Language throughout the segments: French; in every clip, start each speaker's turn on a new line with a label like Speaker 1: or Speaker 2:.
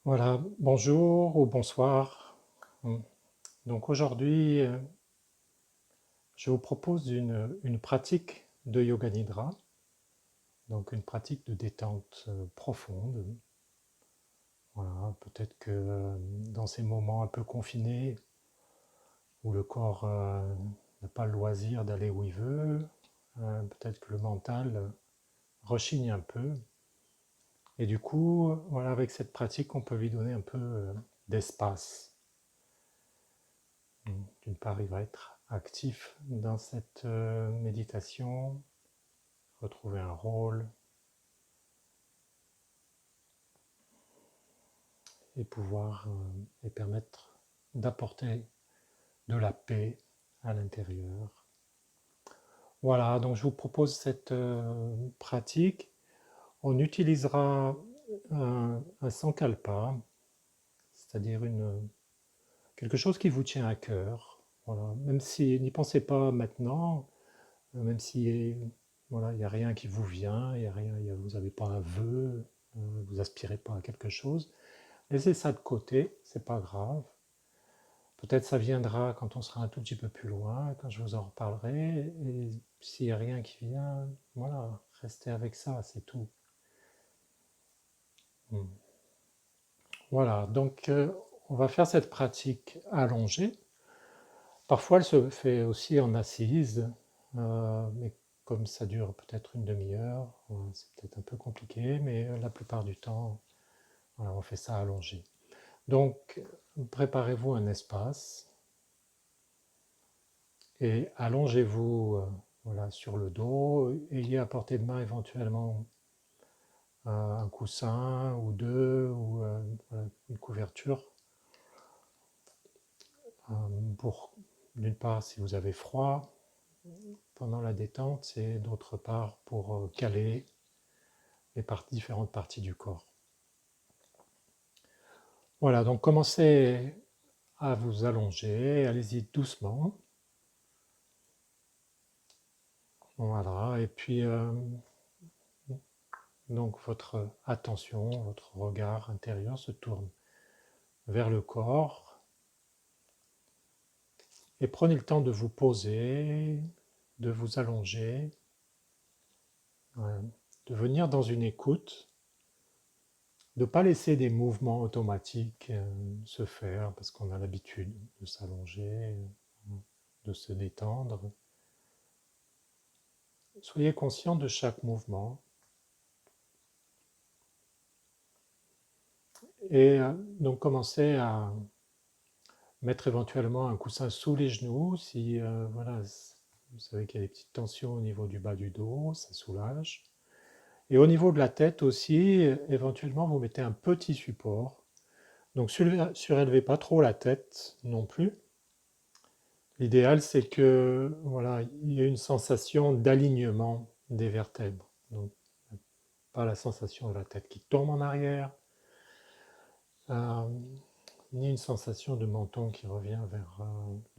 Speaker 1: Voilà, bonjour ou bonsoir. Mm. Donc aujourd'hui, je vous propose une pratique de Yoga Nidra, donc une pratique de détente profonde. Voilà, peut-être que dans ces moments un peu confinés, où le corps n'a pas le loisir d'aller où il veut, peut-être que le mental rechigne un peu. Et du coup, voilà, avec cette pratique, on peut lui donner un peu d'espace. D'une part, il va être actif dans cette méditation, retrouver un rôle et pouvoir et permettre d'apporter de la paix à l'intérieur. Voilà, donc je vous propose cette pratique. On utilisera un sankalpa, c'est-à-dire quelque chose qui vous tient à cœur. Voilà. Même si n'y pensez pas maintenant, même si voilà, il n'y a rien qui vous vient, il y a rien, vous n'avez pas un vœu, vous aspirez pas à quelque chose, laissez ça de côté, c'est pas grave. Peut-être ça viendra quand on sera un tout petit peu plus loin, quand je vous en reparlerai. Et s'il n'y a rien qui vient, voilà, restez avec ça, c'est tout. Hmm. Voilà, donc on va faire cette pratique allongée. Parfois, elle se fait aussi en assise, mais comme ça dure peut-être une demi-heure, c'est peut-être un peu compliqué, mais la plupart du temps, voilà, on fait ça allongé. Donc, préparez-vous un espace et allongez-vous voilà, sur le dos. Ayez à portée de main éventuellement un coussin ou deux, ou voilà, une couverture euh, pour, d'une part, si vous avez froid pendant la détente, et d'autre part, pour caler les différentes parties du corps. Voilà, donc commencez à vous allonger, allez-y doucement. Voilà, et puis donc votre attention, votre regard intérieur se tourne vers le corps et prenez le temps de vous poser, de vous allonger, de venir dans une écoute, de ne pas laisser des mouvements automatiques se faire parce qu'on a l'habitude de s'allonger, de se détendre. Soyez conscient de chaque mouvement et donc commencez à mettre éventuellement un coussin sous les genoux si voilà, vous savez qu'il y a des petites tensions au niveau du bas du dos, ça soulage. Et au niveau de la tête aussi, éventuellement vous mettez un petit support. Donc surélevez pas trop la tête non plus. L'idéal c'est que voilà, il y ait une sensation d'alignement des vertèbres. Donc pas la sensation de la tête qui tombe en arrière, euh, ni une sensation de menton qui revient vers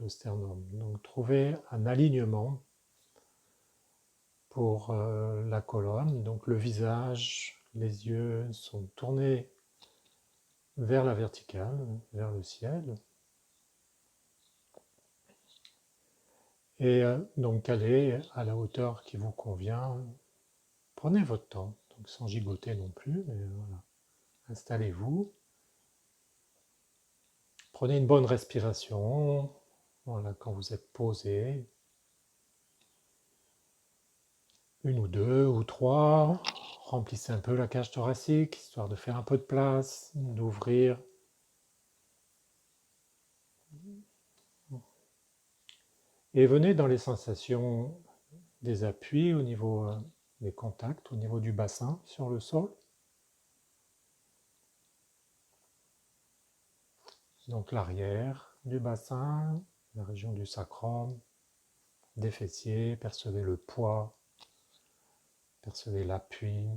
Speaker 1: le sternum. Donc trouvez un alignement pour la colonne. Donc le visage, les yeux sont tournés vers la verticale, vers le ciel. Et donc calé à la hauteur qui vous convient. Prenez votre temps, donc sans gigoter non plus, mais voilà. Installez-vous. Prenez une bonne respiration. Voilà, quand vous êtes posé, une ou deux ou trois. Remplissez un peu la cage thoracique, histoire de faire un peu de place, d'ouvrir. Et venez dans les sensations des appuis au niveau des contacts, au niveau du bassin sur le sol. Donc l'arrière du bassin, la région du sacrum, des fessiers, percevez le poids, percevez l'appui,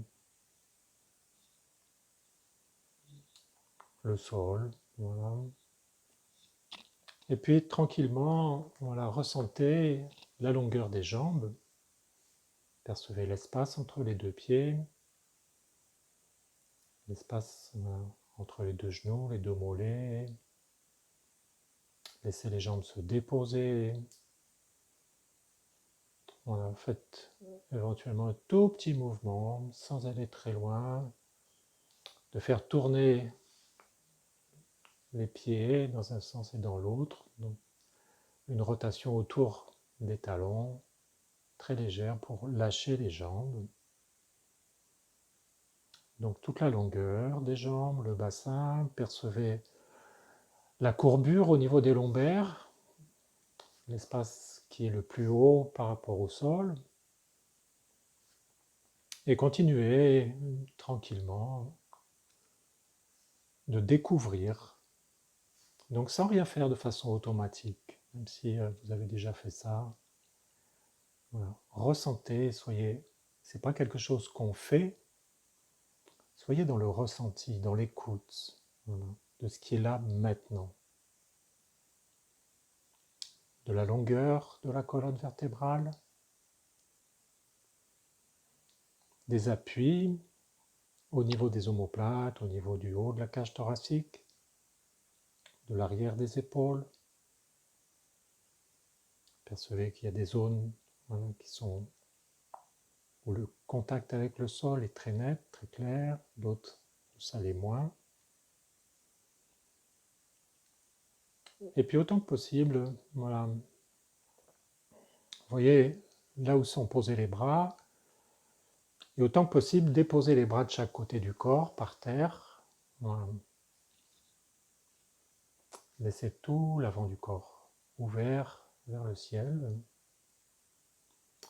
Speaker 1: le sol, voilà. Et puis tranquillement, voilà, ressentez la longueur des jambes, percevez l'espace entre les deux pieds, l'espace entre les deux genoux, les deux mollets. Laissez les jambes se déposer. Voilà, faites éventuellement un tout petit mouvement sans aller très loin, de faire tourner les pieds dans un sens et dans l'autre. Donc, une rotation autour des talons, très légère pour lâcher les jambes. Donc toute la longueur des jambes, le bassin, percevez la courbure au niveau des lombaires, l'espace qui est le plus haut par rapport au sol. Et continuez tranquillement de découvrir, donc sans rien faire de façon automatique, même si vous avez déjà fait ça. Voilà. Ressentez, c'est pas quelque chose qu'on fait, soyez dans le ressenti, dans l'écoute, voilà, de ce qui est là maintenant. De la longueur de la colonne vertébrale, des appuis au niveau des omoplates, au niveau du haut de la cage thoracique, de l'arrière des épaules. Percevez qu'il y a des zones, voilà, qui sont où le contact avec le sol est très net, très clair, d'autres où ça l'est moins. Et puis autant que possible, voilà, vous voyez là où sont posés les bras, et autant que possible déposer les bras de chaque côté du corps par terre. Voilà. Laissez tout l'avant du corps ouvert vers le ciel.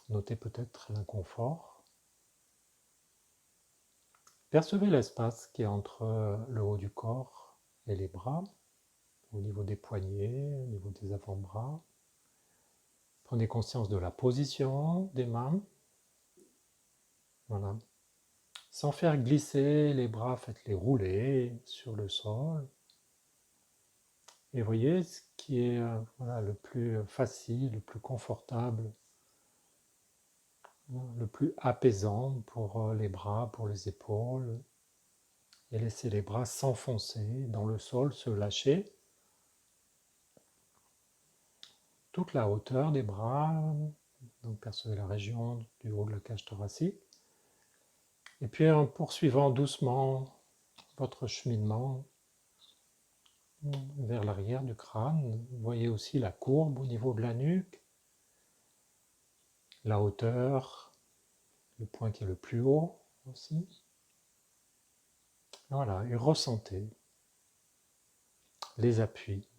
Speaker 1: Notez peut-être l'inconfort. Percevez l'espace qui est entre le haut du corps et les bras, au niveau des poignets, au niveau des avant-bras. Prenez conscience de la position des mains. Voilà. Sans faire glisser les bras, faites-les rouler sur le sol. Et voyez ce qui est voilà, le plus facile, le plus confortable, le plus apaisant pour les bras, pour les épaules. Et laissez les bras s'enfoncer dans le sol, se lâcher. Toute la hauteur des bras, donc percevez la région du haut de la cage thoracique. Et puis en poursuivant doucement votre cheminement vers l'arrière du crâne, vous voyez aussi la courbe au niveau de la nuque, la hauteur, le point qui est le plus haut aussi. Voilà, et ressentez les appuis,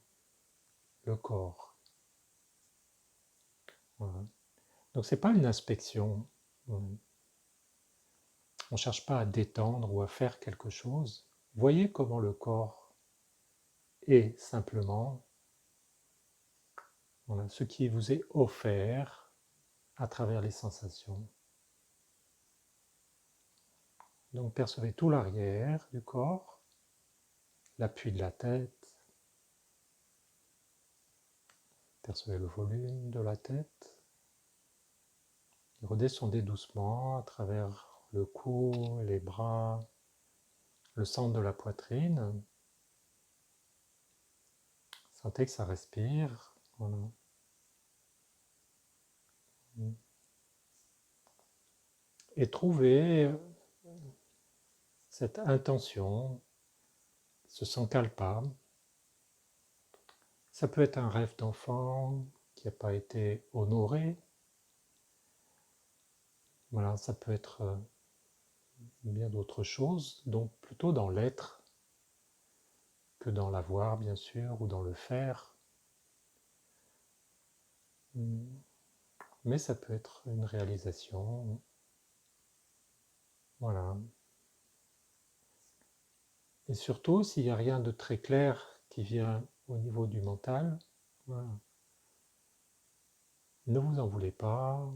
Speaker 1: le corps. Voilà. Donc c'est pas une inspection. On ne cherche pas à détendre ou à faire quelque chose. Voyez comment le corps est simplement, voilà, ce qui vous est offert à travers les sensations. Donc percevez tout l'arrière du corps, l'appui de la tête, percevez le volume de la tête, et redescendez doucement à travers le cou, les bras, le centre de la poitrine. Sentez que ça respire. Voilà. Et trouvez cette intention, ce s'encale-pas. Ça peut être un rêve d'enfant qui n'a pas été honoré. Voilà, ça peut être bien d'autres choses, donc plutôt dans l'être que dans l'avoir, bien sûr, ou dans le faire. Mais ça peut être une réalisation. Voilà. Et surtout, s'il n'y a rien de très clair qui vient au niveau du mental, voilà. Ne vous en voulez pas,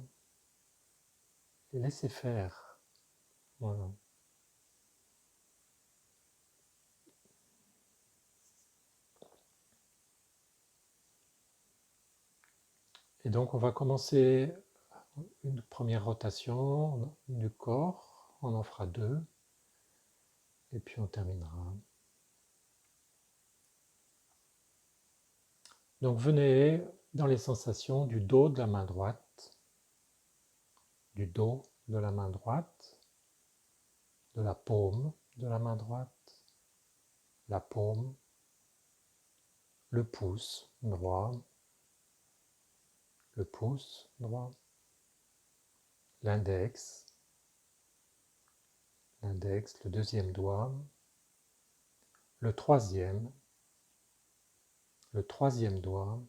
Speaker 1: et laissez faire. Voilà. Et donc on va commencer une première rotation du corps, on en fera deux, et puis on terminera. Donc venez dans les sensations du dos de la main droite, du dos de la main droite, de la paume de la main droite, la paume, le pouce droit, le pouce droit, l'index, le deuxième doigt, le troisième doigt,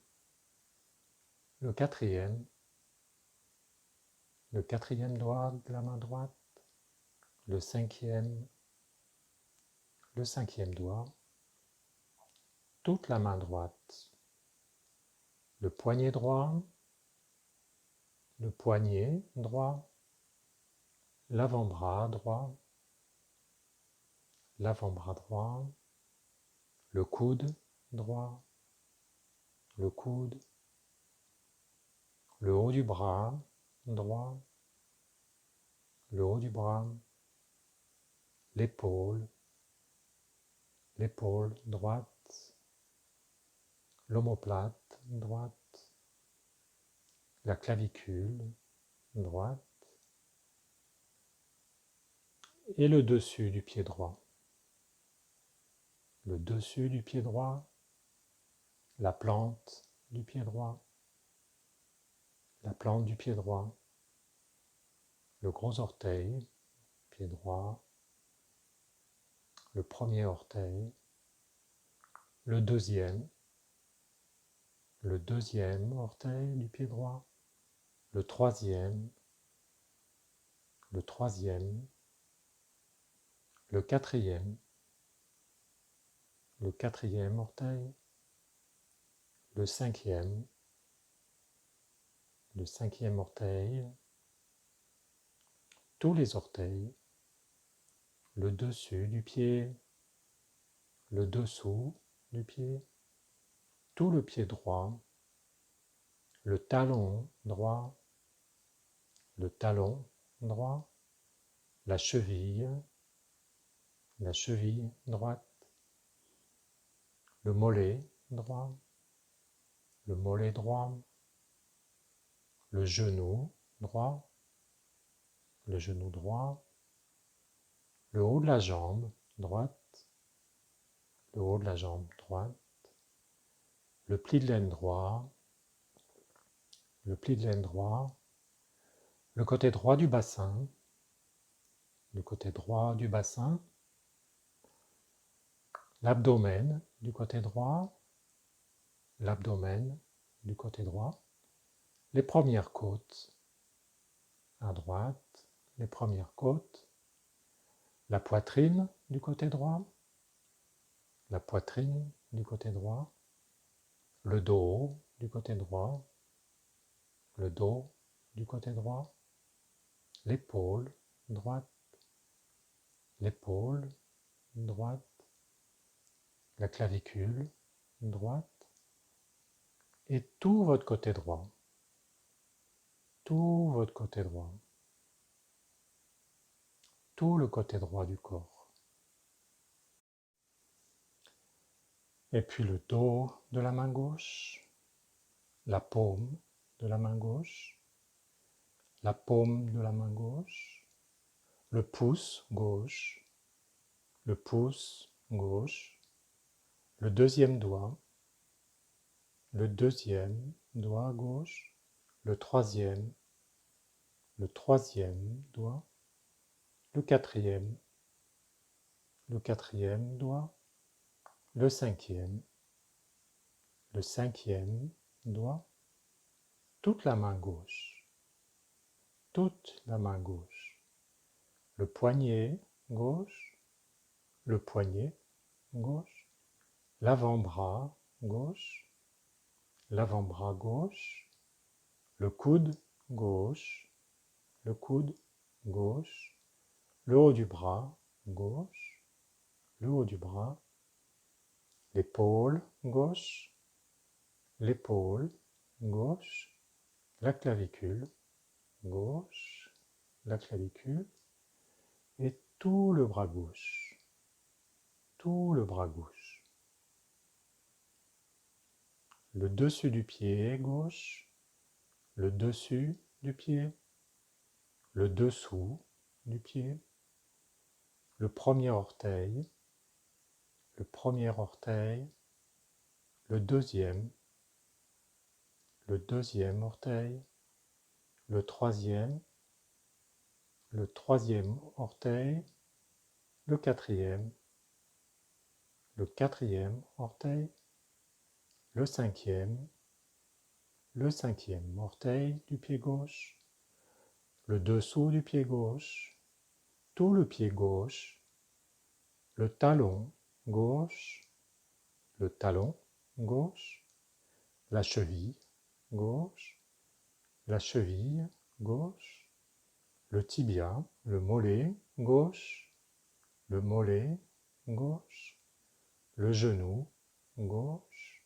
Speaker 1: le quatrième doigt de la main droite, le cinquième doigt, toute la main droite, le poignet droit, le poignet droit, l'avant-bras droit, le coude droit, le coude, le haut du bras droit, le haut du bras, l'épaule droite, l'omoplate droite, la clavicule droite et le dessus du pied droit. Le dessus du pied droit, la plante du pied droit, le gros orteil, pied droit, le premier orteil, le deuxième orteil du pied droit, le troisième, le quatrième orteil, le cinquième orteil, tous les orteils, le dessus du pied, le dessous du pied, tout le pied droit, le talon droit, la cheville droite, le mollet droit, le genou droit, le haut de la jambe droite, le pli de laine droit, le côté droit du bassin, l'abdomen du côté droit, les premières côtes à droite, la poitrine du côté droit, le dos du côté droit, l'épaule droite, la clavicule droite et tout votre côté droit, tout le côté droit du corps. Et puis le dos de la main gauche, la paume de la main gauche, le pouce gauche, le deuxième doigt gauche, le troisième doigt, le quatrième doigt, le cinquième doigt, toute la main gauche, le poignet gauche, l'avant-bras gauche, le coude gauche, le haut du bras gauche, l'épaule gauche, la clavicule gauche, et tout le bras gauche, le dessus du pied gauche, le dessus du pied, le dessous du pied, le premier orteil, le deuxième orteil, le troisième orteil, le quatrième orteil, le cinquième orteil du pied gauche, le dessous du pied gauche, tout le pied gauche, le talon gauche, la cheville gauche, le tibia, le mollet gauche, le genou gauche,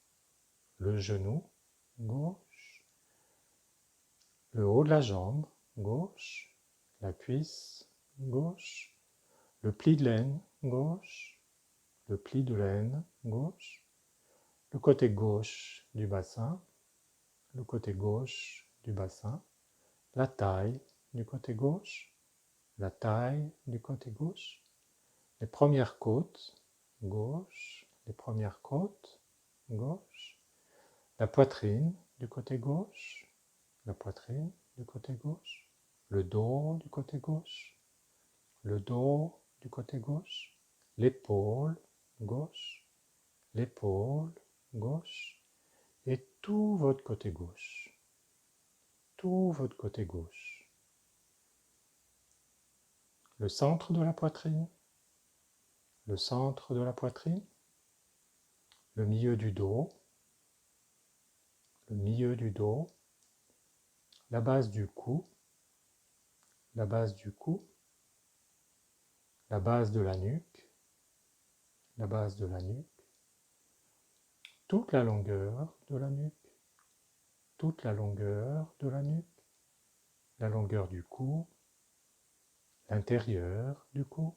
Speaker 1: le haut de la jambe gauche, la cuisse gauche, le pli de laine gauche, le côté gauche du bassin, la taille du côté gauche, les premières côtes gauche, la poitrine du côté gauche, le dos du côté gauche, l'épaule gauche, et tout votre côté gauche, le centre de la poitrine, le milieu du dos, la base du cou, la base de la nuque, toute la longueur de la nuque, la longueur du cou, l'intérieur du cou,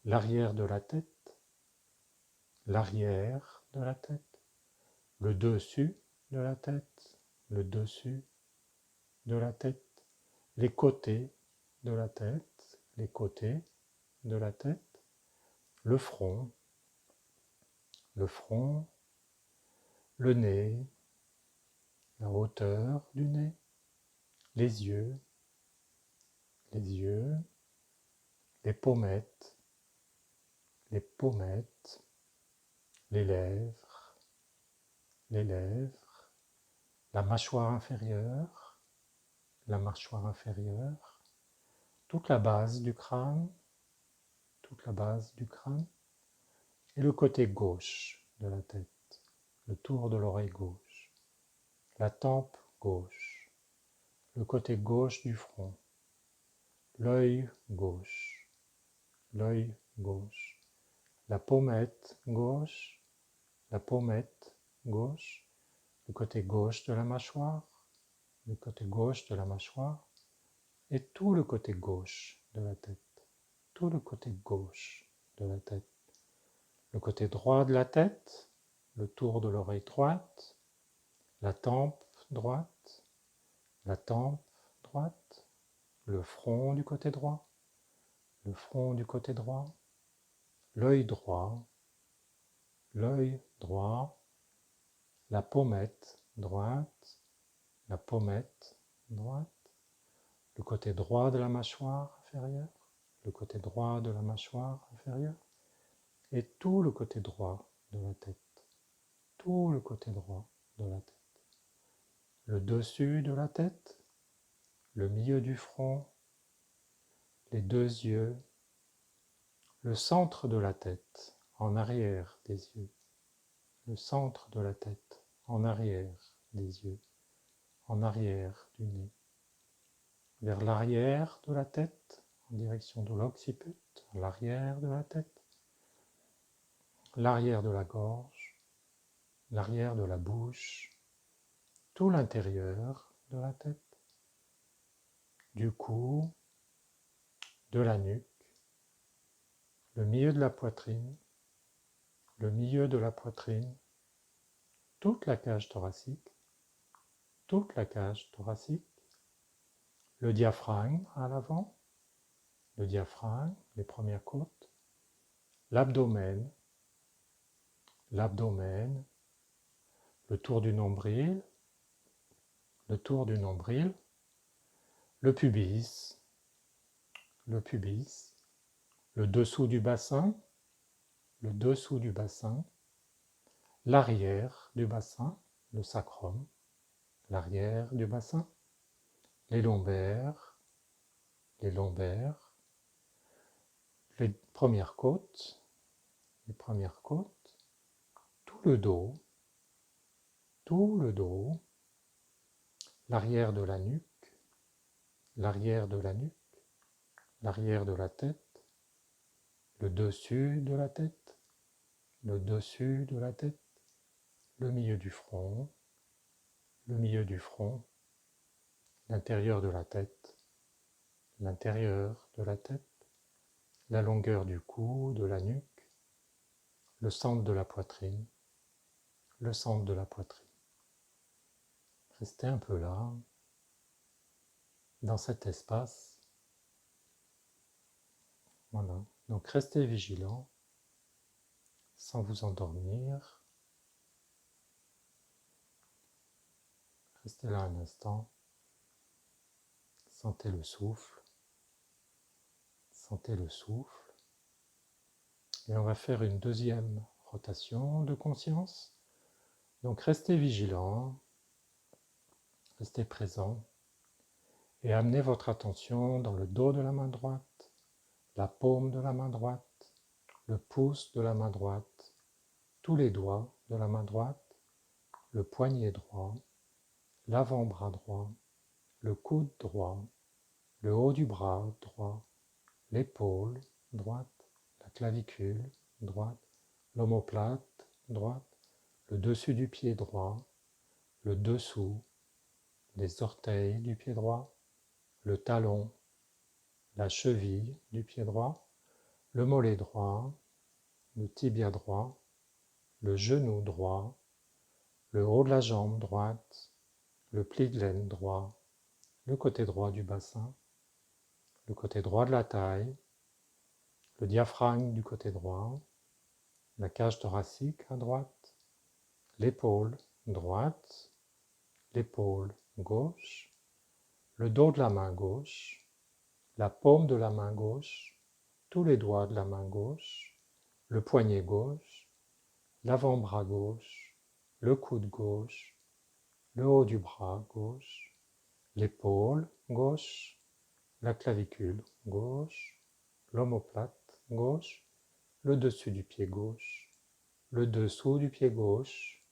Speaker 1: l'arrière de la tête, le dessus de la tête, les côtés de la tête, le front, le nez, la hauteur du nez, les yeux, les pommettes, les lèvres, la mâchoire inférieure, toute la base du crâne, et le côté gauche de la tête, le tour de l'oreille gauche, la tempe gauche, le côté gauche du front, l'œil gauche, la pommette gauche, le côté gauche de la mâchoire, et tout le côté gauche de la tête, le côté droit de la tête, le tour de l'oreille droite, la tempe droite, le front du côté droit, l'œil droit, la pommette droite, le côté droit de la mâchoire inférieure, et tout le côté droit de la tête, le dessus de la tête, le milieu du front, les deux yeux, le centre de la tête, en arrière des yeux, en arrière du nez, vers l'arrière de la tête, en direction de l'occiput, l'arrière de la tête, l'arrière de la gorge, l'arrière de la bouche, tout l'intérieur de la tête, du cou, de la nuque, le milieu de la poitrine, toute la cage thoracique, toute la cage thoracique, le diaphragme à l'avant, le diaphragme, les premières côtes, l'abdomen, l'abdomen, le tour du nombril, le tour du nombril, le pubis, le pubis, le dessous du bassin, le dessous du bassin, l'arrière du bassin, le sacrum, l'arrière du bassin, les lombaires, les lombaires, les premières côtes, tout le dos, l'arrière de la nuque, l'arrière de la nuque, l'arrière de la tête, le dessus de la tête, le dessus de la tête, le milieu du front, le milieu du front, l'intérieur de la tête, l'intérieur de la tête, la longueur du cou, de la nuque, le centre de la poitrine, le centre de la poitrine. Restez un peu là, dans cet espace. Voilà. Donc restez vigilant, sans vous endormir. Restez là un instant. Sentez le souffle. Sentez le souffle. Et on va faire une deuxième rotation de conscience. Donc restez vigilant, restez présent et amenez votre attention dans le dos de la main droite, la paume de la main droite, le pouce de la main droite, tous les doigts de la main droite, le poignet droit, l'avant-bras droit, le coude droit, le haut du bras droit, l'épaule droite, la clavicule droite, l'omoplate droite, le dessus du pied droit, le dessous, les orteils du pied droit, le talon, la cheville du pied droit, le mollet droit, le tibia droit, le genou droit, le haut de la jambe droite, le pli de l'aine droit, le côté droit du bassin, le côté droit de la taille, le diaphragme du côté droit, la cage thoracique à droite, l'épaule droite, l'épaule gauche, le dos de la main gauche, la paume de la main gauche, tous les doigts de la main gauche, le poignet gauche, l'avant-bras gauche, le coude gauche, le haut du bras gauche, l'épaule gauche, la clavicule gauche, l'omoplate gauche, le dessus du pied gauche, le dessous du pied gauche,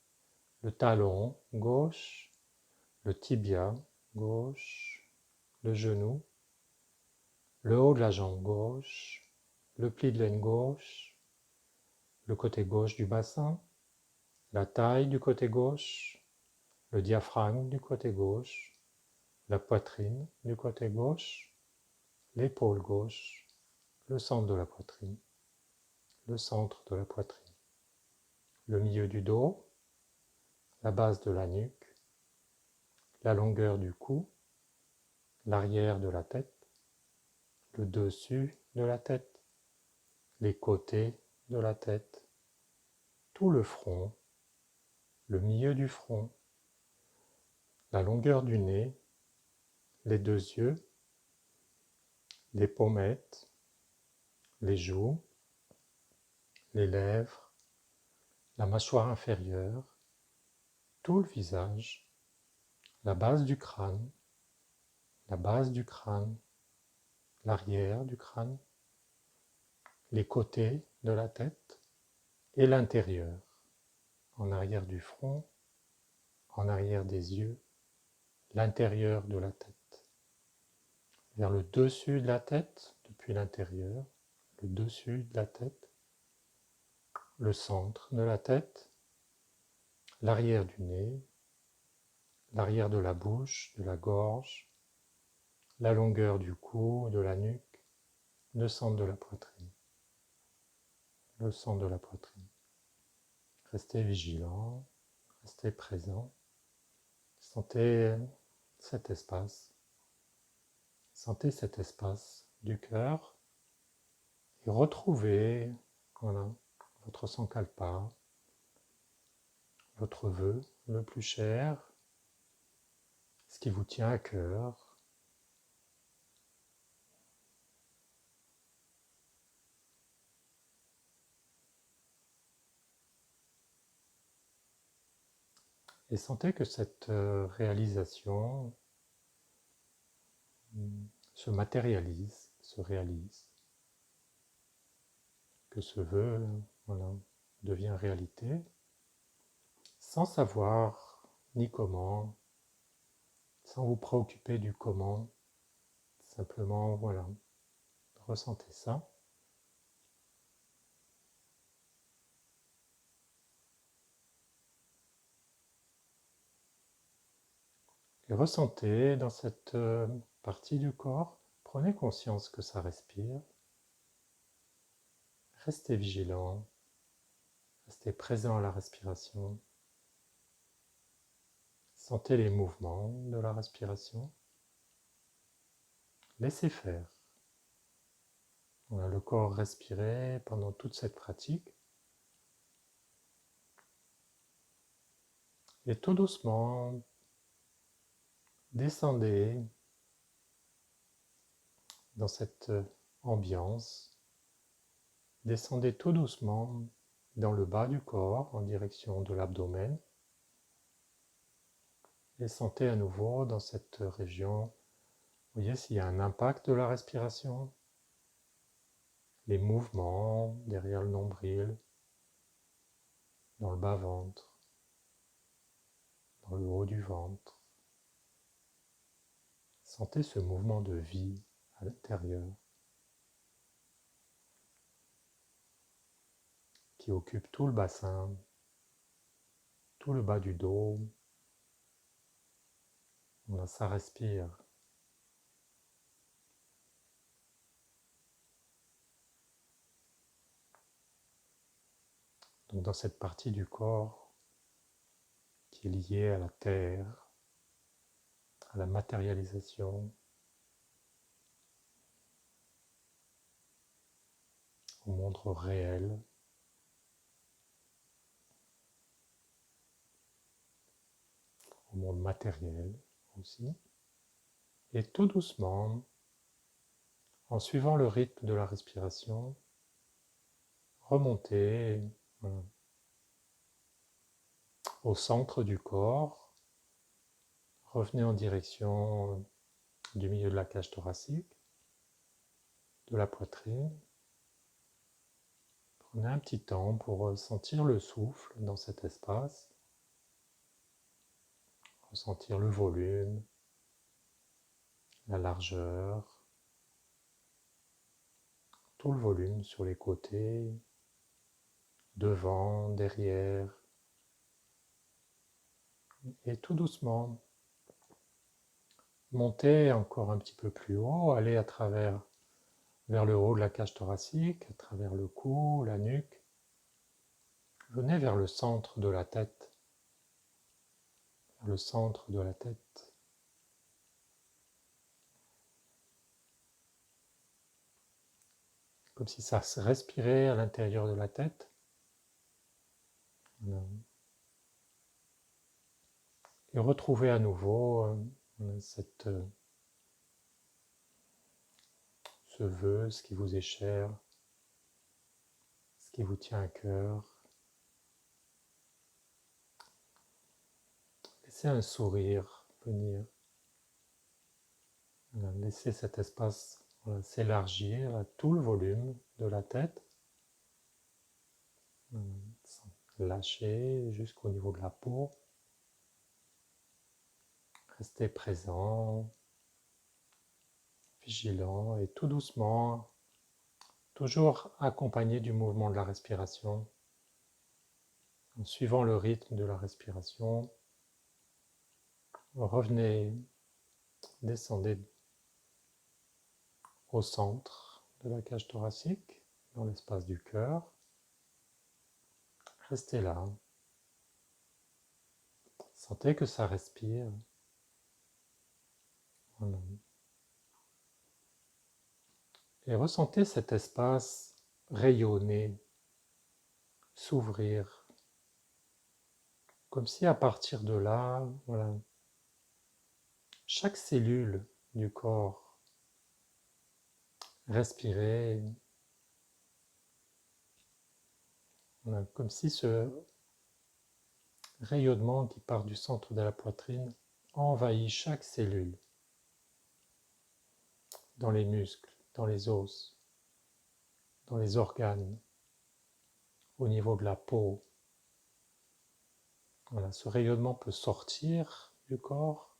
Speaker 1: le talon gauche, le tibia gauche, le genou, le haut de la jambe gauche, le pli de l'aine gauche, le côté gauche du bassin, la taille du côté gauche, le diaphragme du côté gauche, la poitrine du côté gauche, l'épaule gauche, le centre de la poitrine, le centre de la poitrine, le milieu du dos, la base de la nuque, la longueur du cou, l'arrière de la tête, le dessus de la tête, les côtés de la tête, tout le front, le milieu du front, la longueur du nez, les deux yeux, les pommettes, les joues, les lèvres, la mâchoire inférieure, tout le visage, la base du crâne, l'arrière du crâne, les côtés de la tête et l'intérieur, en arrière du front, en arrière des yeux, l'intérieur de la tête, vers le dessus de la tête, depuis l'intérieur, le dessus de la tête, le centre de la tête, l'arrière du nez, l'arrière de la bouche, de la gorge, la longueur du cou, de la nuque, le centre de la poitrine. Le centre de la poitrine. Restez vigilant, Restez présent. Sentez cet espace. Sentez cet espace du cœur et retrouvez voilà, votre sankalpa, votre vœu le plus cher, ce qui vous tient à cœur. Et sentez que cette réalisation se matérialise, se réalise, que ce vœu voilà, devient réalité, sans savoir ni comment, sans vous préoccuper du comment, simplement voilà, ressentez ça. Et ressentez dans cette partie du corps, prenez conscience que ça respire. Restez vigilant, restez présent à la respiration. Sentez les mouvements de la respiration. Laissez faire. On a le corps respiré pendant toute cette pratique. Et tout doucement, descendez dans cette ambiance. Descendez tout doucement dans le bas du corps en direction de l'abdomen. Et sentez à nouveau dans cette région, vous voyez s'il y a un impact de la respiration, les mouvements derrière le nombril, dans le bas-ventre, dans le haut du ventre. Sentez ce mouvement de vie à l'intérieur qui occupe tout le bassin, tout le bas du dos. Ça respire. Donc dans cette partie du corps qui est liée à la terre, à la matérialisation, au monde réel, au monde matériel aussi. Et tout doucement, en suivant le rythme de la respiration, remontez voilà, au centre du corps. Revenez en direction du milieu de la cage thoracique, de la poitrine. Prenez un petit temps pour sentir le souffle dans cet espace, ressentir le volume, la largeur, tout le volume sur les côtés, devant, derrière. Et tout doucement, montez encore un petit peu plus haut, allez à travers vers le haut de la cage thoracique, à travers le cou, la nuque. Venez vers le centre de la tête, vers le centre de la tête. Comme si ça se respirait à l'intérieur de la tête. Et retrouvez à nouveau ce vœu, ce qui vous est cher, ce qui vous tient à cœur. Laissez un sourire venir. Laissez cet espace s'élargir à tout le volume de la tête. Lâchez jusqu'au niveau de la peau. Restez présent, vigilant et tout doucement, toujours accompagné du mouvement de la respiration. En suivant le rythme de la respiration, revenez, descendez au centre de la cage thoracique, dans l'espace du cœur. Restez là. Sentez que ça respire. Voilà. Et ressentez cet espace rayonner, s'ouvrir, comme si à partir de là, voilà, chaque cellule du corps respirait, voilà, comme si ce rayonnement qui part du centre de la poitrine envahit chaque cellule, dans les muscles, dans les os, dans les organes, au niveau de la peau. Voilà, ce rayonnement peut sortir du corps,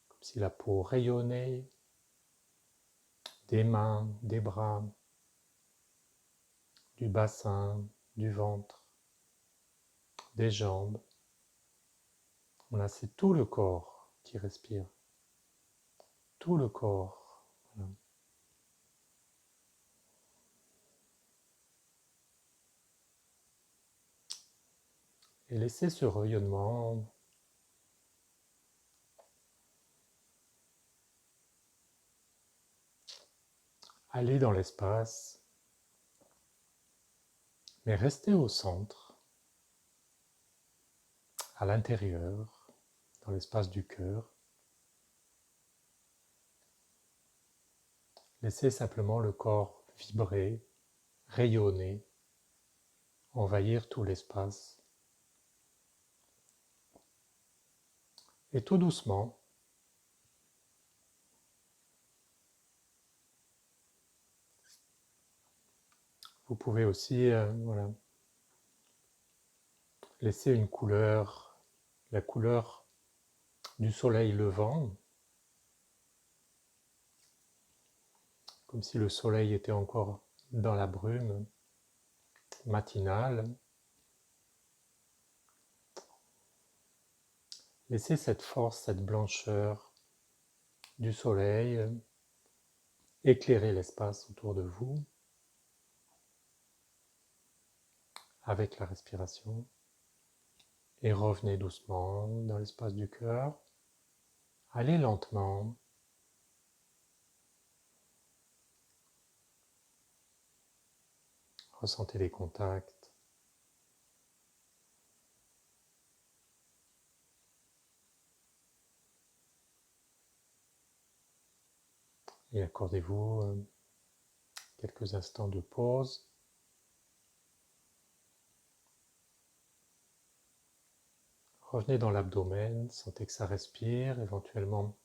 Speaker 1: comme si la peau rayonnait, des mains, des bras, du bassin, du ventre, des jambes. Voilà, c'est tout le corps qui respire. Tout le corps. Voilà. Et laissez ce rayonnement aller dans l'espace, mais restez au centre, à l'intérieur, dans l'espace du cœur. Laissez simplement le corps vibrer, rayonner, envahir tout l'espace. Et tout doucement, vous pouvez aussi voilà, laisser une couleur, la couleur du soleil levant, comme si le soleil était encore dans la brume matinale. Laissez cette force, cette blancheur du soleil éclairer l'espace autour de vous avec la respiration. Et revenez doucement dans l'espace du cœur. Allez lentement. Ressentez les contacts. Et accordez-vous quelques instants de pause. Revenez dans l'abdomen, sentez que ça respire. Éventuellement,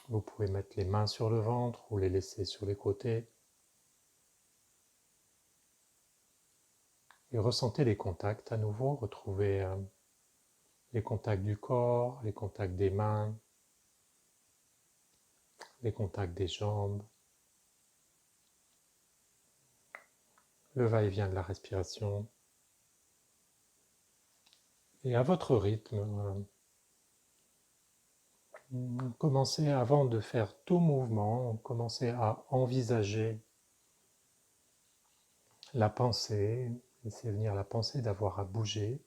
Speaker 1: vous pouvez mettre les mains sur le ventre ou les laisser sur les côtés. Et ressentez les contacts à nouveau. Retrouvez les contacts du corps, les contacts des mains, les contacts des jambes. Le va-et-vient de la respiration. Et à votre rythme, commencez avant de faire tout mouvement, commencez à envisager la pensée, laissez venir la pensée d'avoir à bouger.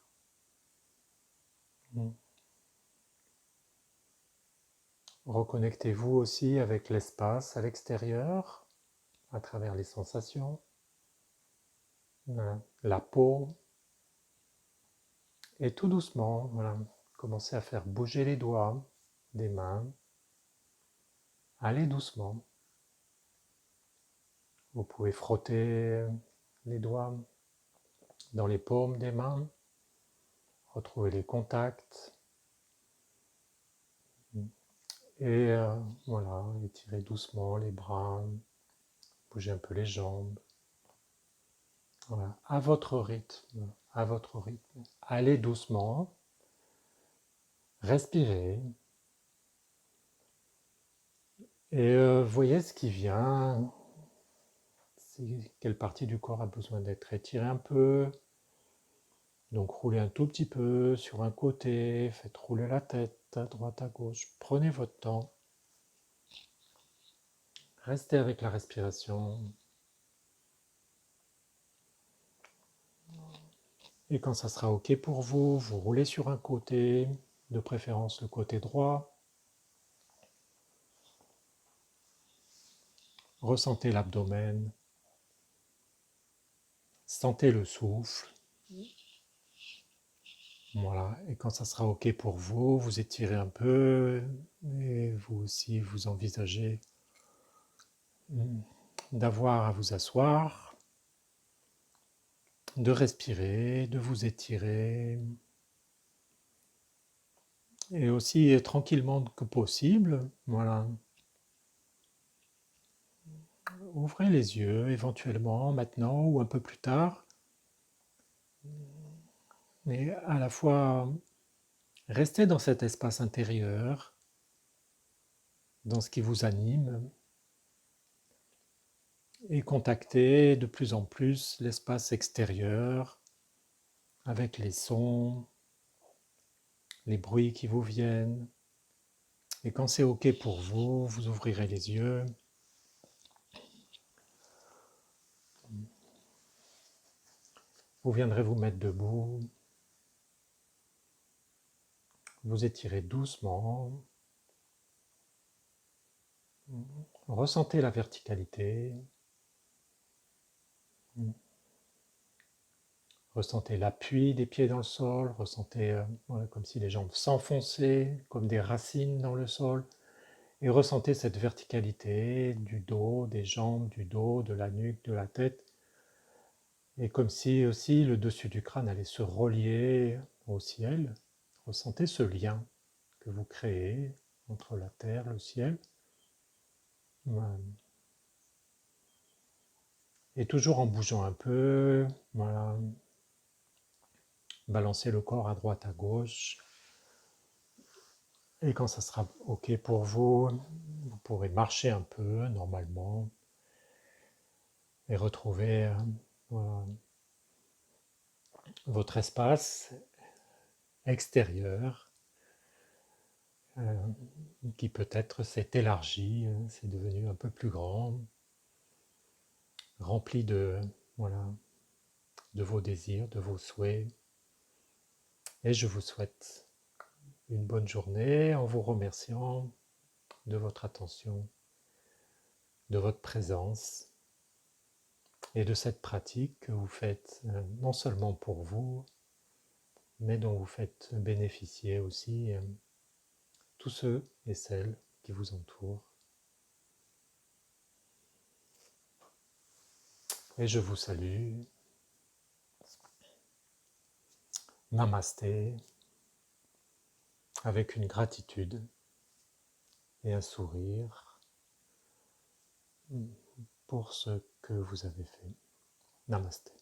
Speaker 1: Reconnectez-vous aussi avec l'espace à l'extérieur, à travers les sensations, la peau, et tout doucement, voilà, commencez à faire bouger les doigts des mains. Allez doucement. Vous pouvez frotter les doigts dans les paumes des mains, retrouver les contacts. Et voilà, étirez doucement les bras, bougez un peu les jambes. Voilà, à votre rythme, à votre rythme. Allez doucement, respirez. Et voyez ce qui vient. Quelle partie du corps a besoin d'être étirée un peu. Donc roulez un tout petit peu sur un côté, faites rouler la tête à droite, à gauche. Prenez votre temps. Restez avec la respiration. Et quand ça sera OK pour vous, vous roulez sur un côté, de préférence le côté droit. Ressentez l'abdomen, sentez le souffle. Voilà, et quand ça sera OK pour vous, vous étirez un peu, et vous aussi, vous envisagez d'avoir à vous asseoir, de respirer, de vous étirer, et aussi tranquillement que possible, voilà. Ouvrez les yeux éventuellement maintenant ou un peu plus tard, et à la fois restez dans cet espace intérieur, dans ce qui vous anime, et contactez de plus en plus l'espace extérieur avec les sons, les bruits qui vous viennent. Et quand c'est OK pour vous, vous ouvrirez les yeux. Vous viendrez vous mettre debout. Vous étirez doucement. Ressentez la verticalité. Ressentez l'appui des pieds dans le sol. Ressentez voilà, comme si les jambes s'enfonçaient comme des racines dans le sol. Et ressentez cette verticalité du dos, des jambes, du dos, de la nuque, de la tête. Et comme si aussi le dessus du crâne allait se relier au ciel. Ressentez ce lien que vous créez entre la terre, le ciel. Et toujours en bougeant un peu, voilà. Balancez le corps à droite, à gauche. Et quand ça sera OK pour vous, vous pourrez marcher un peu normalement et retrouver voilà, votre espace extérieur qui peut-être s'est élargi, c'est devenu un peu plus grand, rempli de, voilà, de vos désirs, de vos souhaits. Et je vous souhaite une bonne journée en vous remerciant de votre attention, de votre présence et de cette pratique que vous faites non seulement pour vous, mais dont vous faites bénéficier aussi tous ceux et celles qui vous entourent. Et je vous salue. Namasté, avec une gratitude et un sourire pour ce que vous avez fait. Namasté.